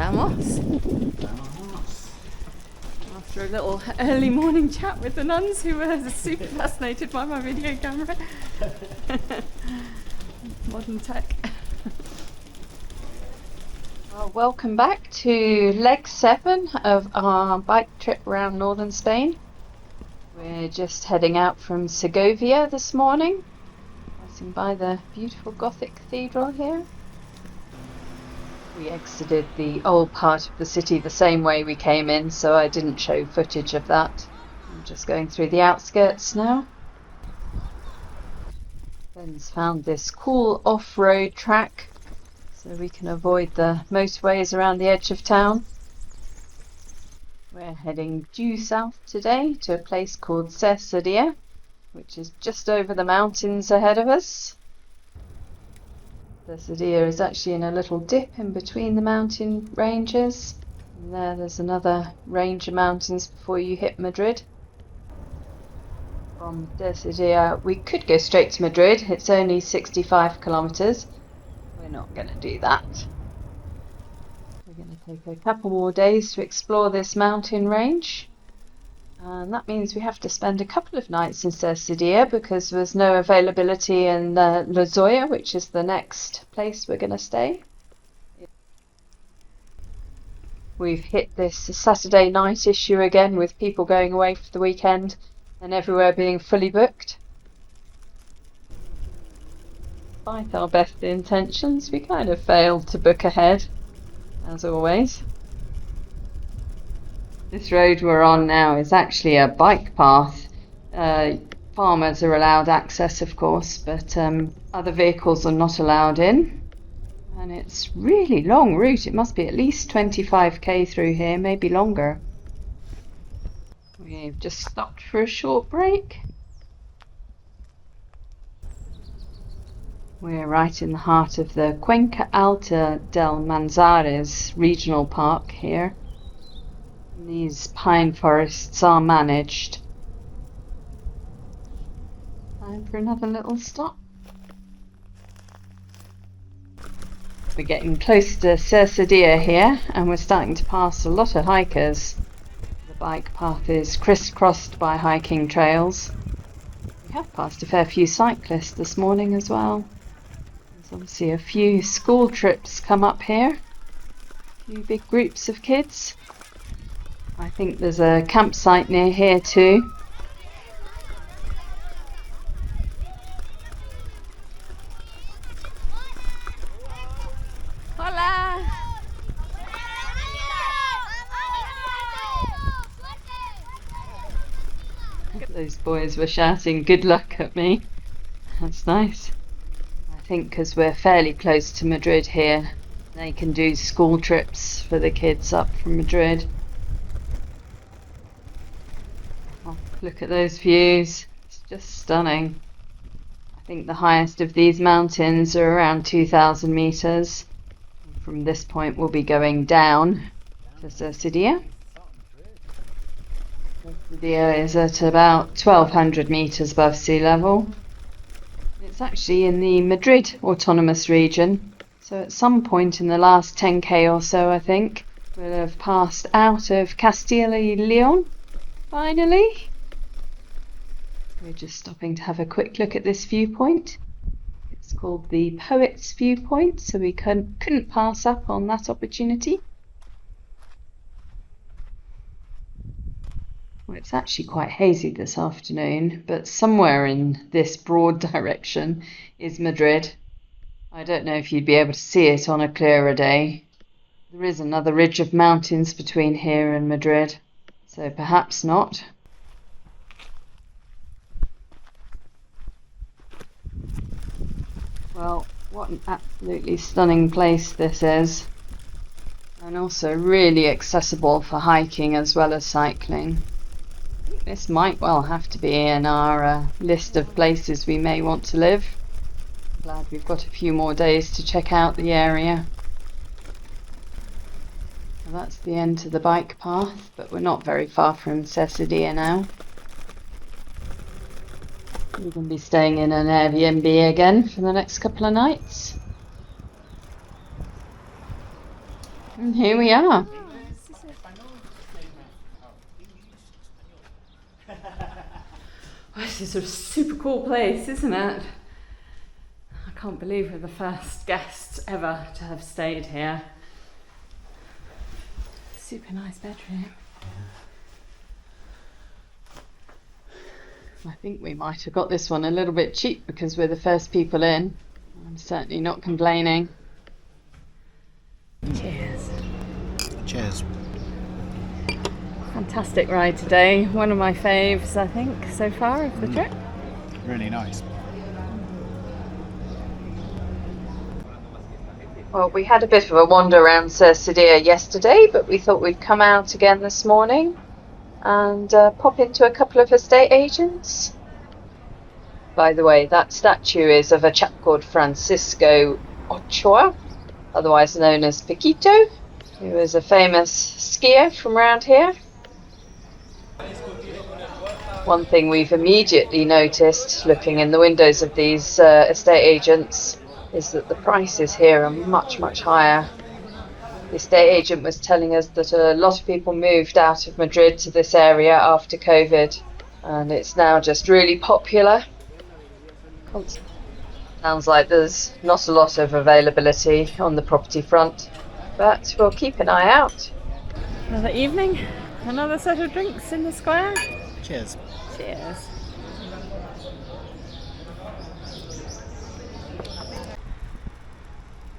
Vamos. After a little early morning chat with the nuns who were super fascinated by my video camera. Modern tech. Well, welcome back to leg 7 of our bike trip around northern Spain. We're just heading out from Segovia this morning, passing by the beautiful Gothic cathedral here. We exited the old part of the city the same way we came in, so I didn't show footage of that. I'm just going through the outskirts now. Ben's found this cool off-road track, so we can avoid the motorways around the edge of town. We're heading due south today to a place called Segovia, which is just over the mountains ahead of us. Segovia is actually in a little dip in between the mountain ranges. And there's another range of mountains before you hit Madrid. From Segovia, we could go straight to Madrid. It's only 65 kilometers. We're not going to do that. We're going to take a couple more days to explore this mountain range. And that means we have to spend a couple of nights in Segovia because there's no availability in Lozoya, which is the next place we're going to stay. We've hit this Saturday night issue again with people going away for the weekend and everywhere being fully booked. Despite our best intentions, we kind of failed to book ahead, as always. This road we're on now is actually a bike path. Farmers are allowed access, of course, but other vehicles are not allowed in. And it's really long route. It must be at least 25k through here, maybe longer. We've just stopped for a short break. We're right in the heart of the Cuenca Alta del Manzanares regional park here. These pine forests are managed. Time for another little stop. We're getting close to Segovia here, and we're starting to pass a lot of hikers. The bike path is crisscrossed by hiking trails. We have passed a fair few cyclists this morning as well. There's obviously a few school trips come up here. A few big groups of kids. I think there's a campsite near here too. Hola! Those boys were shouting good luck at me. That's nice. I think because we're fairly close to Madrid here, they can do school trips for the kids up from Madrid. Look at those views, it's just stunning. I think the highest of these mountains are around 2,000 meters. From this point we'll be going down to Segovia. Segovia is at about 1,200 meters above sea level. It's actually in the Madrid autonomous region, so at some point in the last 10k or so I think we'll have passed out of Castilla y Leon finally. We're just stopping to have a quick look at this viewpoint. It's called the Poet's Viewpoint, so we couldn't pass up on that opportunity. Well, it's actually quite hazy this afternoon, but somewhere in this broad direction is Madrid. I don't know if you'd be able to see it on a clearer day. There is another ridge of mountains between here and Madrid, so perhaps not. Well, what an absolutely stunning place this is, and also really accessible for hiking as well as cycling. This might well have to be in our list of places we may want to live. Glad we've got a few more days to check out the area. So that's the end to the bike path, but we're not very far from Segovia now. We're going to be staying in an Airbnb again for the next couple of nights. And here we are. This is a super cool place, isn't it? I can't believe we're the first guests ever to have stayed here. Super nice bedroom. I think we might have got this one a little bit cheap because we're the first people in. I'm certainly not complaining. Cheers. Cheers. Fantastic ride today. One of my faves, I think, so far of the trip. Really nice. Well, we had a bit of a wander around Segovia yesterday, but we thought we'd come out again this morning and pop into a couple of estate agents. By the way, that statue is of a chap called Francisco Ochoa, otherwise known as Paquito, who was a famous skier from around here. One thing we've immediately noticed looking in the windows of these estate agents is that the prices here are much, much higher. The estate agent was telling us that a lot of people moved out of Madrid to this area after COVID, and it's now just really popular. Sounds like there's not a lot of availability on the property front, but we'll keep an eye out. Another evening, another set of drinks in the square. Cheers. Cheers.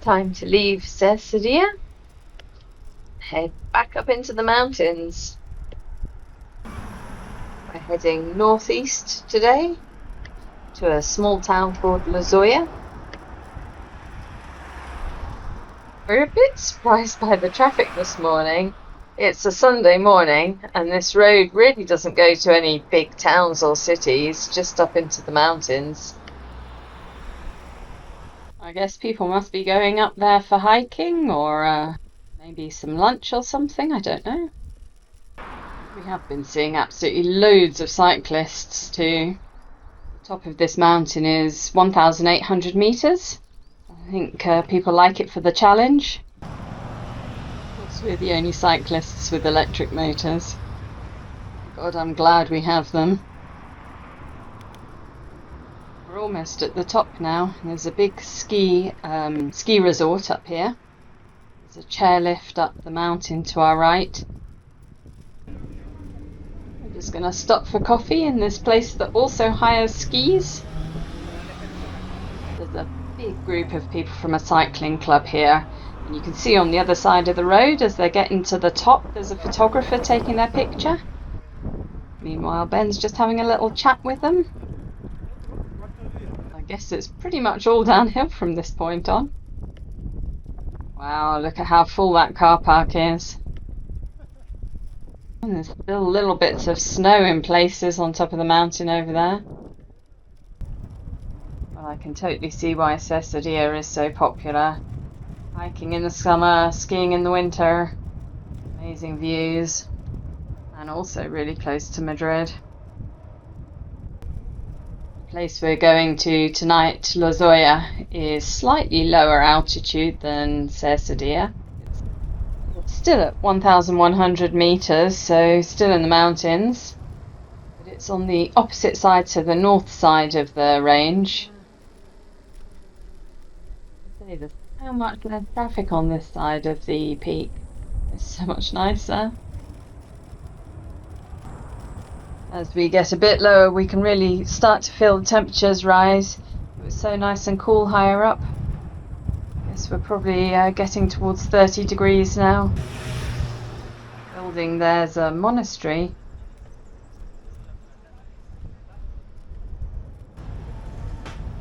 Time to leave Segovia. Head back up into the mountains. We're heading northeast today to a small town called Lozoya. We're a bit surprised by the traffic this morning. It's a Sunday morning and this road really doesn't go to any big towns or cities, just up into the mountains. I guess people must be going up there for hiking or maybe some lunch or something, I don't know. We have been seeing absolutely loads of cyclists too. The top of this mountain is 1,800 metres. I think people like it for the challenge. We're the only cyclists with electric motors. God, I'm glad we have them. We're almost at the top now. There's a big ski resort up here. There's a chairlift up the mountain to our right. We're just going to stop for coffee in this place that also hires skis. There's a big group of people from a cycling club here. And you can see on the other side of the road as they're getting to the top there's a photographer taking their picture. Meanwhile Ben's just having a little chat with them. I guess it's pretty much all downhill from this point on. Wow, look at how full that car park is. And there's still little bits of snow in places on top of the mountain over there. Well, I can totally see why Segovia is so popular. Hiking in the summer, skiing in the winter, amazing views, and also really close to Madrid. The place we're going to tonight, Lozoya, is slightly lower altitude than Segovia. It's still at 1,100 metres, so still in the mountains, but it's on the opposite side to the north side of the range. There's so much less traffic on this side of the peak. It's so much nicer. As we get a bit lower we can really start to feel the temperatures rise. It was so nice and cool higher up. I guess we're probably getting towards 30 degrees now. Building there's a monastery.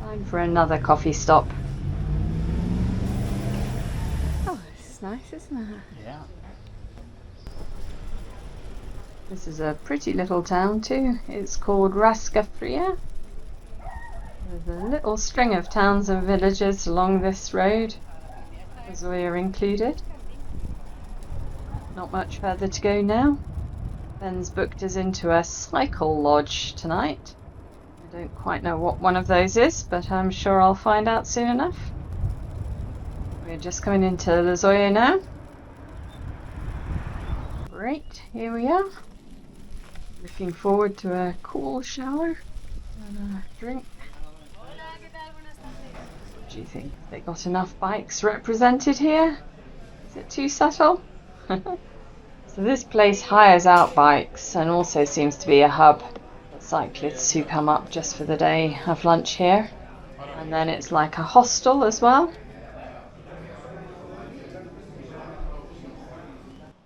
Time for another coffee stop. Nice, isn't it? Yeah. This is a pretty little town too. It's called Rascafria. There's a little string of towns and villages along this road, Segovia included. Not much further to go now. Ben's booked us into a cycle lodge tonight. I don't quite know what one of those is, but I'm sure I'll find out soon enough. We're just coming into Lozoya now. Great, here we are. Looking forward to a cool shower and a drink. What do you think? They got enough bikes represented here? Is it too subtle? So this place hires out bikes and also seems to be a hub for cyclists who come up just for the day, have lunch here. And then it's like a hostel as well.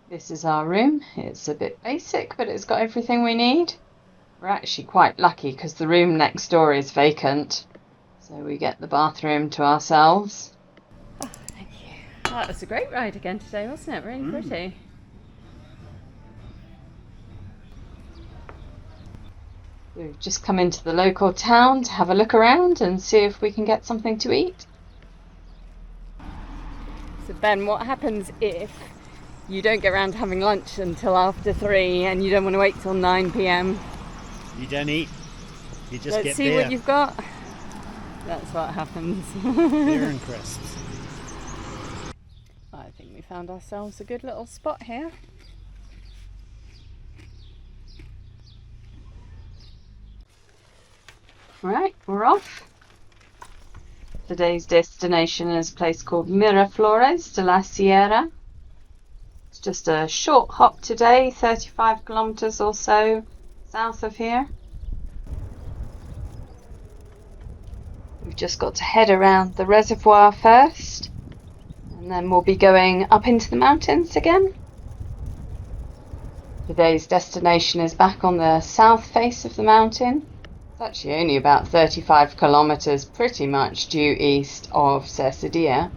This is our room. It's a bit basic, but it's got everything we need. We're actually quite lucky because the room next door is vacant. So we get the bathroom to ourselves. Oh, thank you. Oh, it was a great ride again today, wasn't it? Really pretty. We've just come into the local town to have a look around and see if we can get something to eat. So Ben, what happens if you don't get around to having lunch until after 3 and you don't want to wait till 9 p.m? You don't eat. You just Let's get see beer. what you've got. That's what happens. Beer and crisps. I think we found ourselves a good little spot here. Right, we're off. Today's destination is a place called Miraflores de la Sierra. It's just a short hop today, 35 kilometers or so south of here. We've just got to head around the reservoir first, and then we'll be going up into the mountains again. Today's destination is back on the south face of the mountain. It's actually only about 35 kilometers, pretty much due east of Segovia.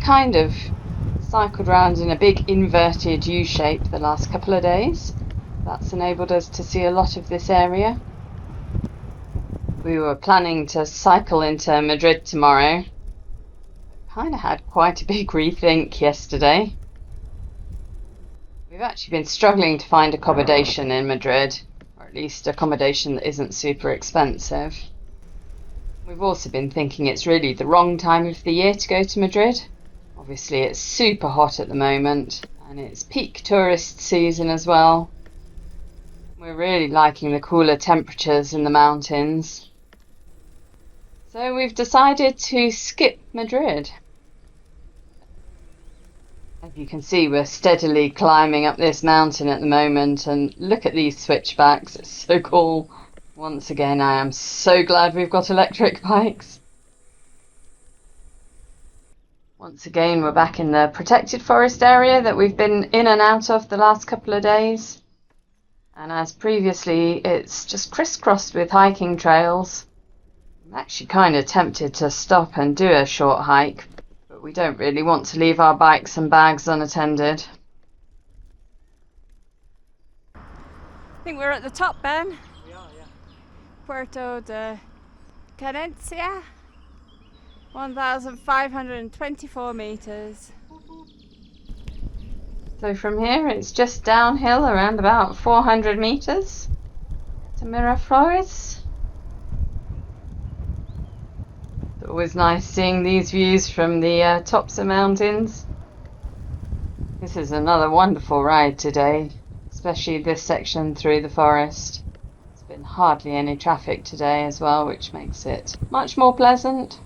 Kind of cycled around in a big inverted U shape the last couple of days. That's enabled us to see a lot of this area. We were planning to cycle into Madrid tomorrow. Kind of had quite a big rethink yesterday. We've actually been struggling to find accommodation in Madrid, or at least accommodation that isn't super expensive. We've also been thinking it's really the wrong time of the year to go to Madrid. Obviously it's super hot at the moment, and it's peak tourist season as well. We're really liking the cooler temperatures in the mountains. So we've decided to skip Madrid. As you can see, we're steadily climbing up this mountain at the moment, and look at these switchbacks, it's so cool. Once again, I am so glad we've got electric bikes. Once again, we're back in the protected forest area that we've been in and out of the last couple of days. And as previously, it's just crisscrossed with hiking trails. I'm actually kind of tempted to stop and do a short hike, but we don't really want to leave our bikes and bags unattended. I think we're at the top, Ben. We are, yeah. Puerto de Canencia, 1,524 metres. So from here, it's just downhill around about 400 meters to Miraflores. It's always nice seeing these views from the tops of mountains. This is another wonderful ride today, especially this section through the forest. There's been hardly any traffic today as well, which makes it much more pleasant.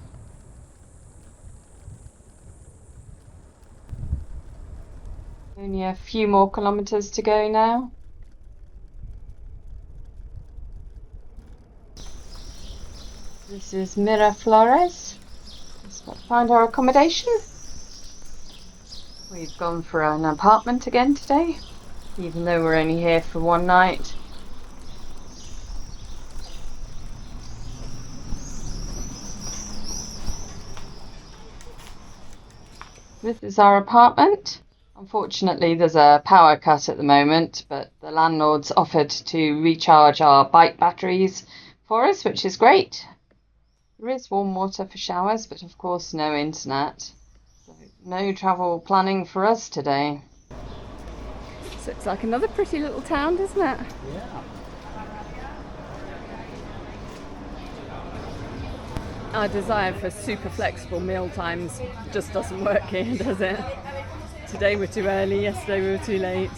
Only a few more kilometers to go now. This is Miraflores. Just got to find our accommodation. We've gone for an apartment again today, even though we're only here for one night. This is our apartment. Unfortunately, there's a power cut at the moment, but the landlord's offered to recharge our bike batteries for us, which is great. There is warm water for showers, but of course no internet. So no travel planning for us today. So it's like another pretty little town, doesn't it? Yeah. Our desire for super flexible meal times just doesn't work here, does it? Today we're too early, yesterday we were too late.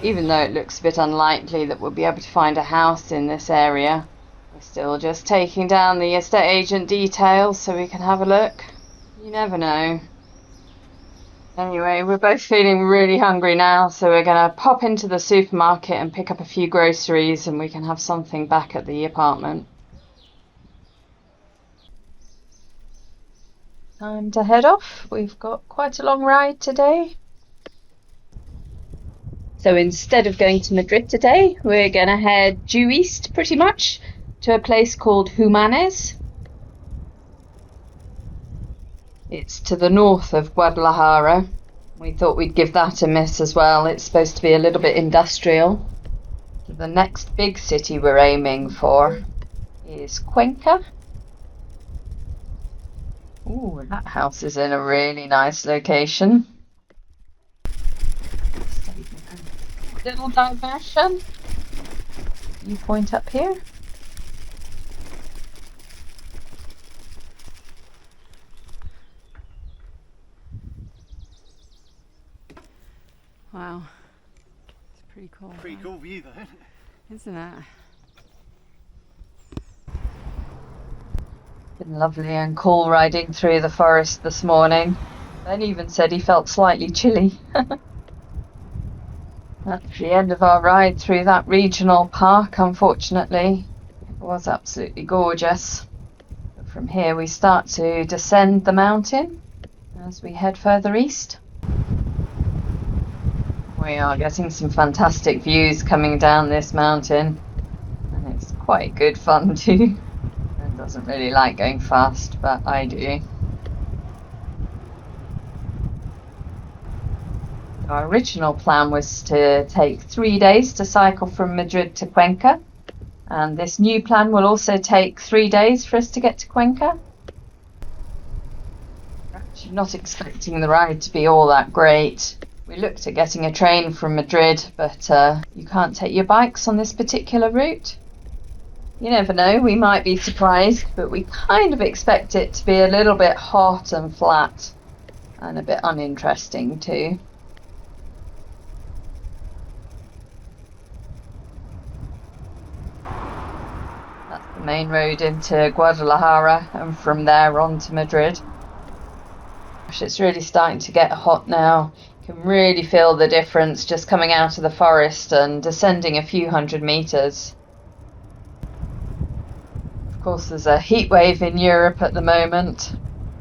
Even though it looks a bit unlikely that we'll be able to find a house in this area, we're still just taking down the estate agent details so we can have a look. You never know. Anyway, we're both feeling really hungry now, so we're going to pop into the supermarket and pick up a few groceries and we can have something back at the apartment. Time to head off. We've got quite a long ride today. So instead of going to Madrid today, we're going to head due east pretty much to a place called Humanes. It's to the north of Guadalajara. We thought we'd give that a miss as well. It's supposed to be a little bit industrial. The next big city we're aiming for is Cuenca. Ooh, that house is in a really nice location. Little diversion. You point up here. Wow, it's pretty cool. Pretty right? cool view though. Isn't it? Been lovely and cool riding through the forest this morning. Ben even said he felt slightly chilly. That's the end of our ride through that regional park, unfortunately. It was absolutely gorgeous. But from here we start to descend the mountain as we head further east. We are getting some fantastic views coming down this mountain, and it's quite good fun too. Ben doesn't really like going fast, but I do. Our original plan was to take 3 days to cycle from Madrid to Cuenca, and this new plan will also take 3 days for us to get to Cuenca. We're actually not expecting the ride to be all that great. We looked at getting a train from Madrid, but you can't take your bikes on this particular route. You never know, we might be surprised, but we kind of expect it to be a little bit hot and flat, and a bit uninteresting too. The main road into Guadalajara, and from there on to Madrid. Gosh, it's really starting to get hot now. You can really feel the difference just coming out of the forest and descending a few hundred meters. Of course, there's a heat wave in Europe at the moment.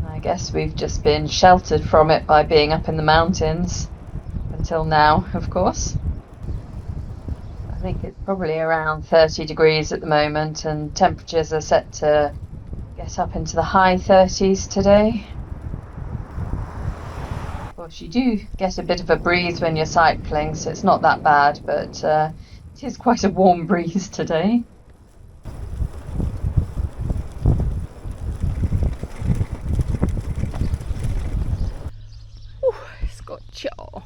I guess we've just been sheltered from it by being up in the mountains. Until now, of course. I think it's probably around 30 degrees at the moment, and temperatures are set to get up into the high 30s today. Of course, you do get a bit of a breeze when you're cycling, so it's not that bad, but it is quite a warm breeze today. It's got chill.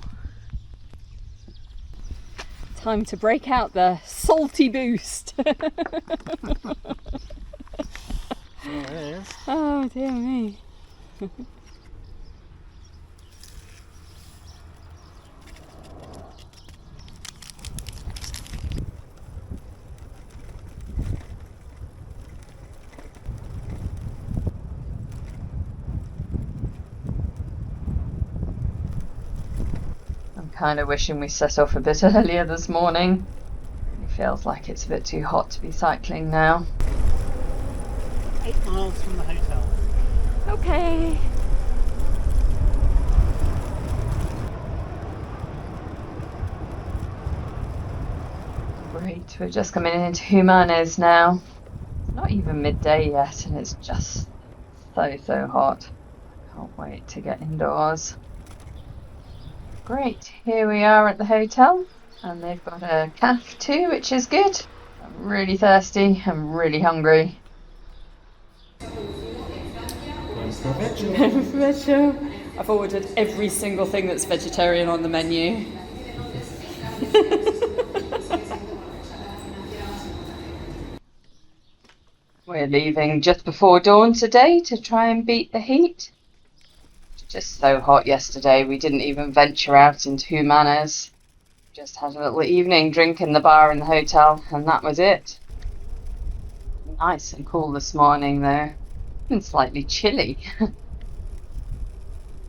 Time to break out the salty boost. There it is. Oh dear me. Kind of wishing we set off a bit earlier this morning. It feels like it's a bit too hot to be cycling now. 8 miles from the hotel. Okay. Great, we're just coming into Humanes now. It's not even midday yet and it's just so hot. Can't wait to get indoors. Great, here we are at the hotel, and they've got a cafe too, which is good. I'm really thirsty, I'm really hungry. I've ordered every single thing that's vegetarian on the menu. We're leaving just before dawn today to try and beat the heat. just so hot yesterday we didn't even venture out into Manzanares. Just had a little evening drink in the bar in the hotel, and that was it. Nice and cool this morning though, and slightly chilly.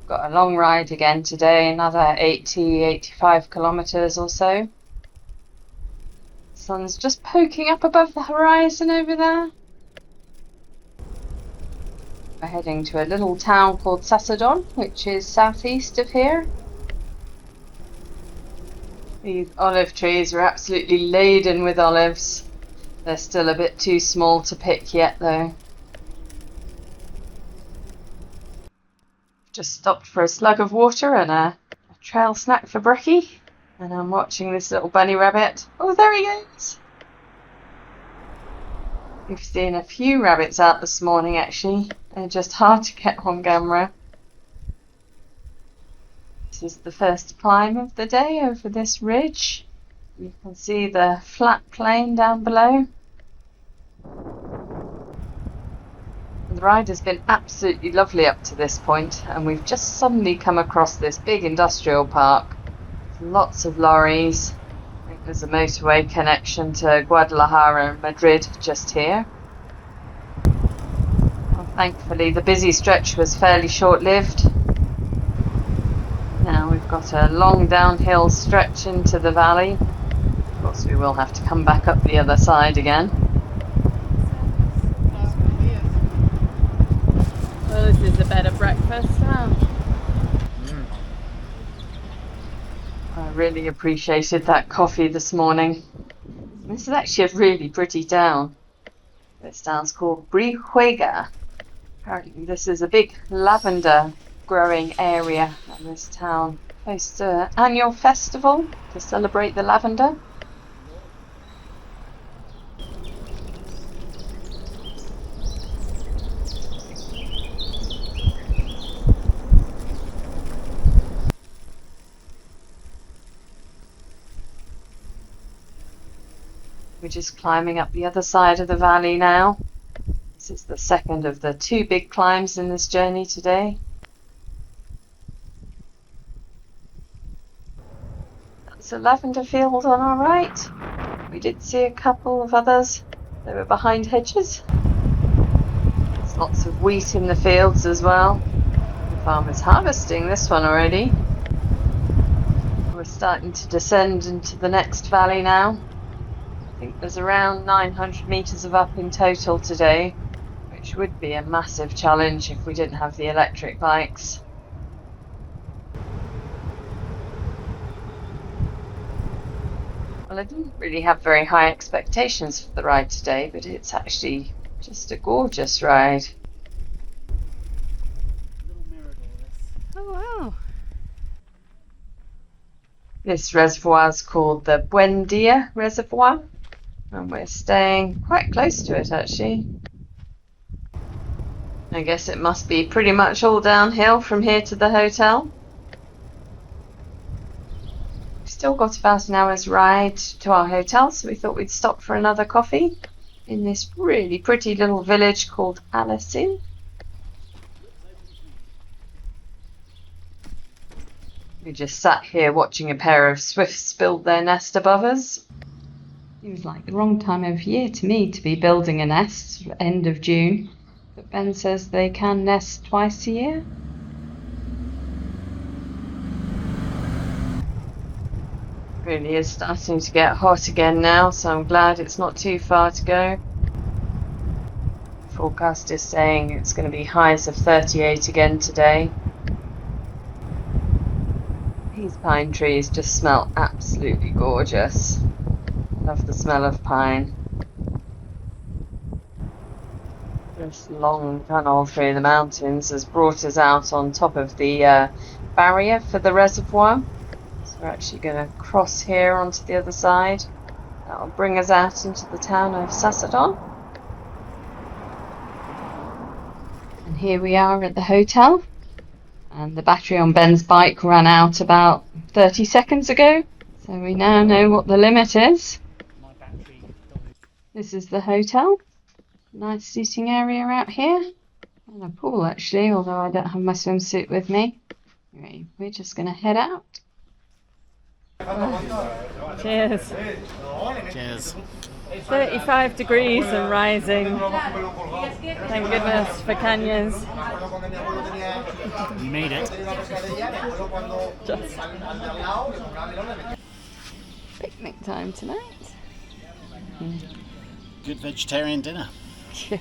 Got a long ride again today, another 85 kilometers or so. Sun's just poking up above the horizon over there. We're heading to a little town called Sasadon, which is southeast of here. These olive trees are absolutely laden with olives. They're still a bit too small to pick yet though. Just stopped for a slug of water and a trail snack for Bricky. And I'm watching this little bunny rabbit. Oh, there he goes! We've seen a few rabbits out this morning actually. They're just hard to get on camera. This is the first climb of the day over this ridge. You can see the flat plain down below. The ride has been absolutely lovely up to this point, and we've just suddenly come across this big industrial park. Lots of lorries. I think there's a motorway connection to Guadalajara and Madrid just here. Well, thankfully the busy stretch was fairly short-lived. Now we've got a long downhill stretch into the valley. Of course we will have to come back up the other side again. Well, this is a better breakfast, huh? I really appreciated that coffee this morning. This is actually a really pretty town. This town's called Brihuega. Apparently this is a big lavender growing area in this town. Hosts an annual festival to celebrate the lavender. We're just climbing up the other side of the valley now. This is the second of the two big climbs in this journey today. That's a lavender field on our right. We did see a couple of others. They were behind hedges. There's lots of wheat in the fields as well. The farmer's harvesting this one already. We're starting to descend into the next valley now. I think there's around 900 meters of up in total today, which would be a massive challenge if we didn't have the electric bikes. Well, I didn't really have very high expectations for the ride today, but it's actually just a gorgeous ride. Little Mirador, Oh wow. This reservoir is called the Buendia Reservoir, and we're staying quite close to it actually. I guess it must be pretty much all downhill from here to the hotel. We've still got about an hour's ride to our hotel, so we thought we'd stop for another coffee in this really pretty little village called Alta. We just sat here watching a pair of swifts build their nest above us. Seems like the wrong time of year to me to be building a nest, end of June. But Ben says they can nest twice a year. Really is starting to get hot again now, so I'm glad it's not too far to go. The forecast is saying it's going to be highs of 38 again today. These pine trees just smell absolutely gorgeous. Love the smell of pine. This long tunnel through the mountains has brought us out on top of the barrier for the reservoir. So we're actually going to cross here onto the other side. That'll bring us out into the town of Sasadon. And here we are at the hotel. And the battery on Ben's bike ran out about 30 seconds ago. So we now know what the limit is. my battery. This is the hotel. Nice seating area out here. And a pool actually, although I don't have my swimsuit with me. Anyway, we're just going to head out. Cheers. Cheers. 35 degrees and rising. Thank goodness for Canya's. You made it. Just picnic time tonight. Good vegetarian dinner. Yeah.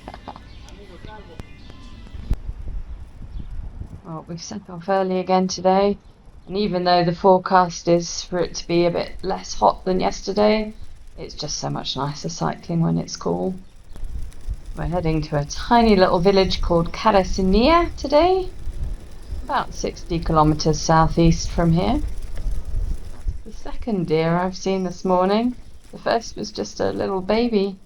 Well, we've set off early again today, and even though the forecast is for it to be a bit less hot than yesterday, it's just so much nicer cycling when it's cool. We're heading to a tiny little village called Carasinia today, about 60 kilometres southeast from here. The second deer I've seen this morning. The first was just a little baby.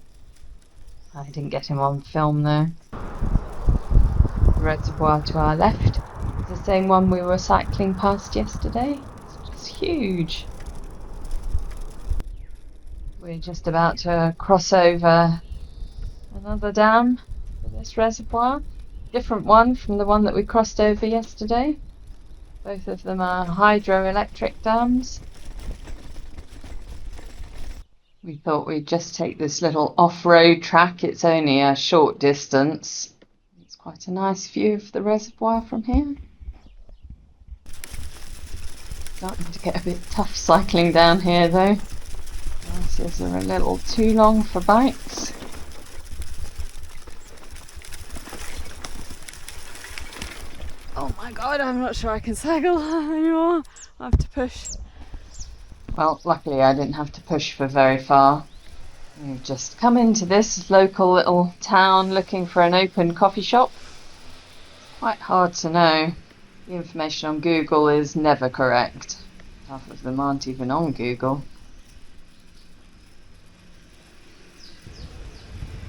I didn't get him on film though. The reservoir to our left is the same one we were cycling past yesterday. It's just huge. We're just about to cross over another dam for this reservoir. Different one from the one that we crossed over yesterday. Both of them are hydroelectric dams. We thought we'd just take this little off-road track. It's only a short distance. It's quite a nice view of the reservoir from here. Starting to get a bit tough cycling down here though. Grasses are a little too long for bikes. Oh my god, I'm not sure I can cycle anymore. I have to push. Well, luckily I didn't have to push for very far. We've just come into this local little town looking for an open coffee shop. Quite hard to know. The information on Google is never correct. Half of them aren't even on Google.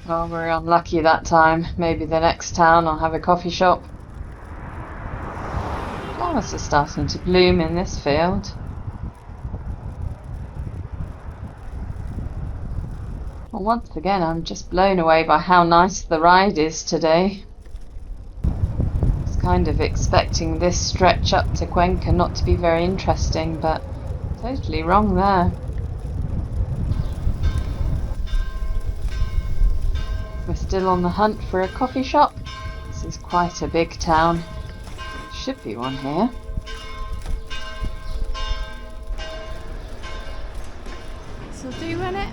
Well, we're unlucky that time. Maybe the next town I'll have a coffee shop. Flowers are starting to bloom in this field. Well, once again, I'm just blown away by how nice the ride is today. I was kind of expecting this stretch up to Cuenca not to be very interesting, but totally wrong there. We're still on the hunt for a coffee shop. This is quite a big town. Should be one here. So do you want it?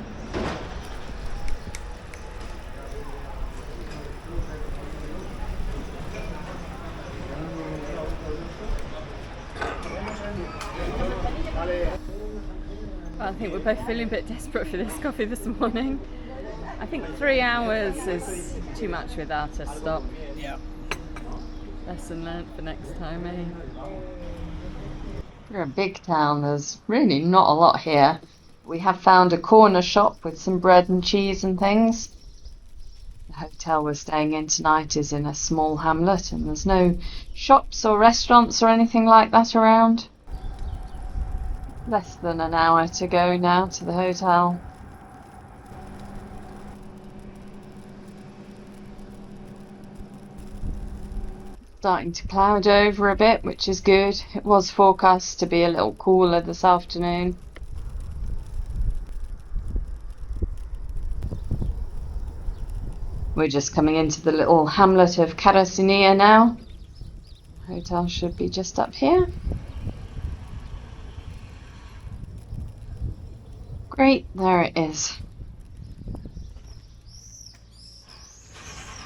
Well, I think we're both feeling a bit desperate for this coffee this morning. I think 3 hours is too much without a stop. Yeah. Lesson learnt for next time, eh? We're a big town, there's really not a lot here. We have found a corner shop with some bread and cheese and things. The hotel we're staying in tonight is in a small hamlet and there's no shops or restaurants or anything like that around. Less than an hour to go now to the hotel. Starting to cloud over a bit, which is good. It was forecast to be a little cooler this afternoon. We're just coming into the little hamlet of Carasinia now. The hotel should be just up here. Great, there it is.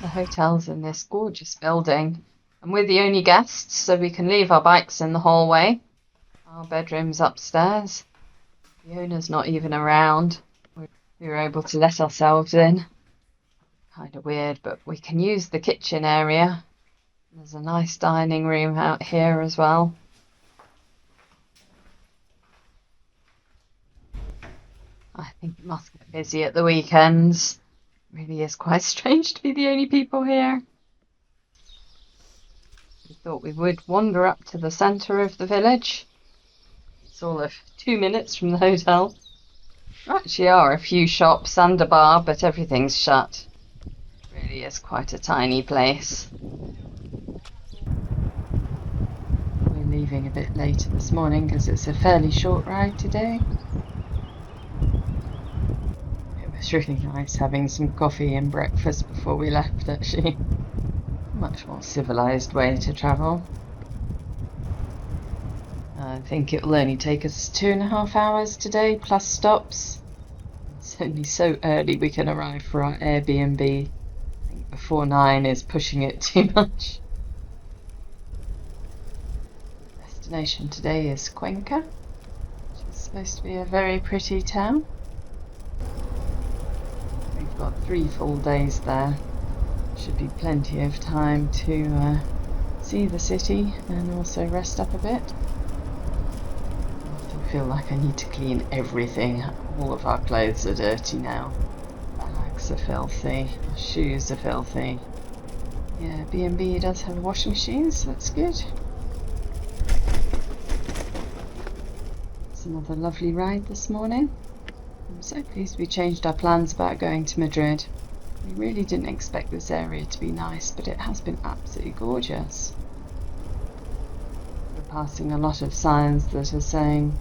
The hotel's in this gorgeous building. And we're the only guests, so we can leave our bikes in the hallway. Our bedroom's upstairs. The owner's not even around. We were able to let ourselves in. Kind of weird, but we can use the kitchen area. There's a nice dining room out here as well. I think it must get busy at the weekends. It really is quite strange to be the only people here. We thought we would wander up to the centre of the village. It's all of 2 minutes from the hotel. There actually are a few shops and a bar, but everything's shut. It really is quite a tiny place. leaving a bit later this morning because it's a fairly short ride today. It was really nice having some coffee and breakfast before we left, actually. Much more civilized way to travel. I think it will only take us 2.5 hours today, plus stops. It's only so early we can arrive for our Airbnb. I think before 9 is pushing it too much. Destination today is Cuenca, which is supposed to be a very pretty town. We've got 3 full days there. Should be plenty of time to see the city and also rest up a bit. I feel like I need to clean everything. All of our clothes are dirty now. Bags are filthy, our shoes are filthy. Yeah, B&B does have a washing machine, so that's good. It's another lovely ride this morning. I'm so pleased we changed our plans about going to Madrid. We really didn't expect this area to be nice, but it has been absolutely gorgeous. We're passing a lot of signs that are saying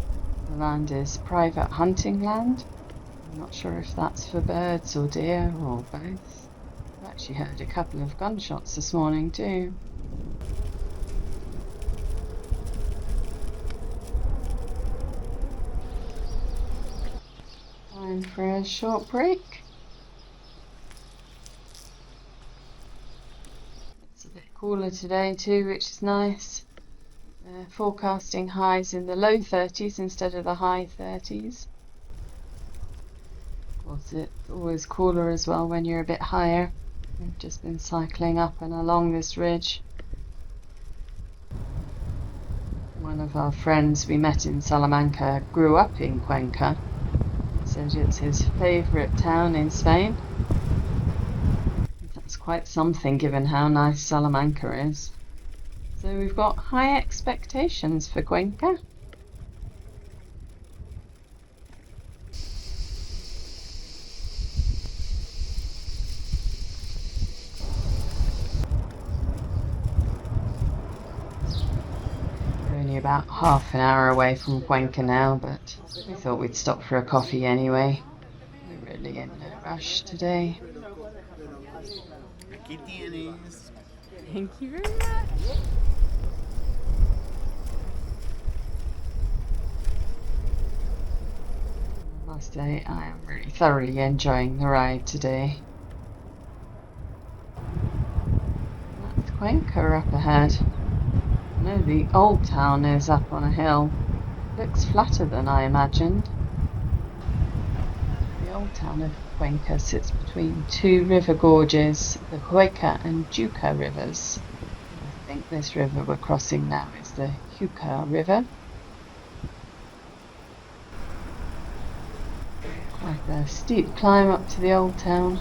the land is private hunting land. I'm not sure if that's for birds or deer or both. I've actually heard a couple of gunshots this morning too. Time for a short break. It's a bit cooler today too, which is nice. Forecasting highs in the low 30s instead of the high 30s. Of course, it's always cooler as well when you're a bit higher. We've just been cycling up and along this ridge. One of our friends we met in Salamanca grew up in Cuenca. He said it's his favourite town in Spain. That's quite something given how nice Salamanca is. So we've got high expectations for Cuenca. We're only about half an hour away from Cuenca now, but we thought we'd stop for a coffee anyway. We're really in no rush today. Aquí tienes. Thank you very much. I must say, I am really thoroughly enjoying the ride today. That's Cuenca up ahead. I know the old town is up on a hill. Looks flatter than I imagined. The old town of Cuenca sits between 2 river gorges, the Cuenca and Juca rivers. I think this river we're crossing now is the Juca River. Quite a steep climb up to the old town.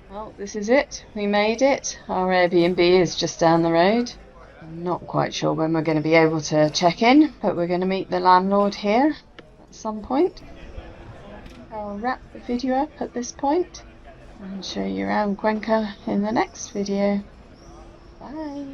Well, this is it. We made it. Our Airbnb is just down the road. I'm not quite sure when we're going to be able to check in, but we're going to meet the landlord here at some point. I'll wrap the video up at this point and show you around Cuenca in the next video. Bye!